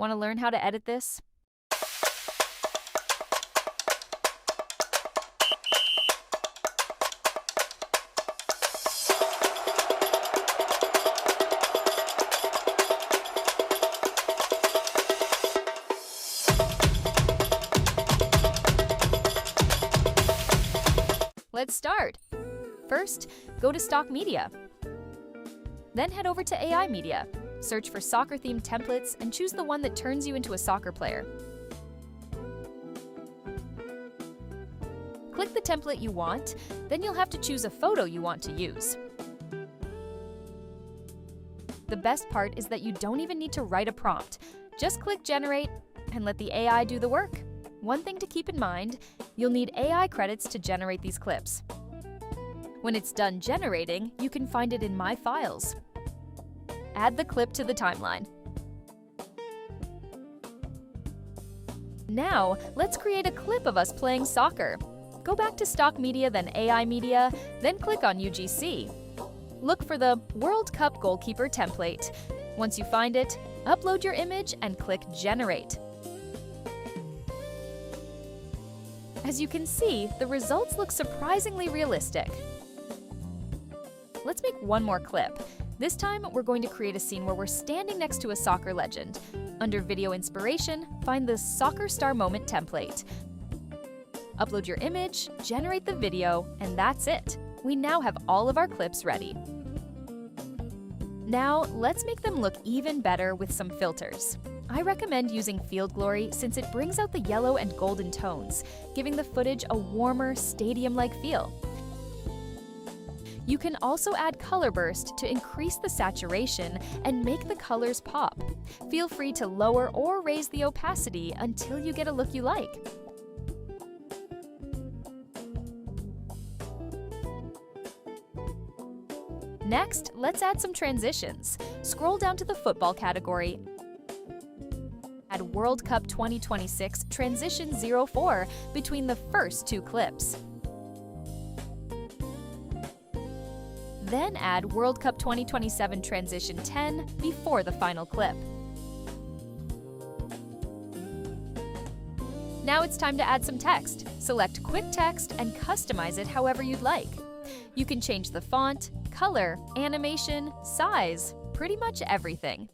Want to learn how to edit this? Let's start. First, go to Stock Media. Then head over to AI Media. Search for soccer-themed templates and choose the one that turns you into a soccer player. Click the template you want, then you'll have to choose a photo you want to use. The best part is that you don't even need to write a prompt. Just click Generate and let the AI do the work. One thing to keep in mind, you'll need AI credits to generate these clips. When it's done generating, you can find it in My Files. Add the clip to the timeline. Now, let's create a clip of us playing soccer. Go back to Stock Media, then AI Media, then click on UGC. Look for the World Cup Goalkeeper template. Once you find it, upload your image and click Generate. As you can see, the results look surprisingly realistic. Let's make one more clip. This time, we're going to create a scene where we're standing next to a soccer legend. Under Video Inspiration, find the Soccer Star Moment template. Upload your image, generate the video, and that's it. We now have all of our clips ready. Now, let's make them look even better with some filters. I recommend using Field Glory since it brings out the yellow and golden tones, giving the footage a warmer, stadium-like feel. You can also add Color Burst to increase the saturation and make the colors pop. Feel free to lower or raise the opacity until you get a look you like. Next, let's add some transitions. Scroll down to the football category. Add World Cup 2026 Transition 04 between the first two clips. Then add World Cup 2027 Transition 10 before the final clip. Now it's time to add some text. Select Quick Text and customize it however you'd like. You can change the font, color, animation, size, pretty much everything.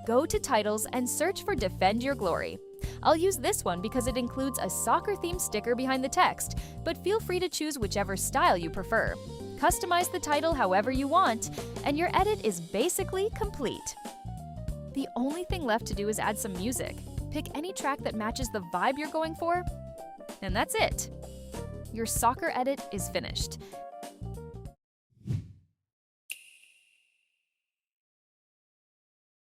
Go to Titles and search for Defend Your Glory. I'll use this one because it includes a soccer-themed sticker behind the text, but feel free to choose whichever style you prefer. Customize the title however you want, and your edit is basically complete. The only thing left to do is add some music. Pick any track that matches the vibe you're going for, and that's it. Your soccer edit is finished.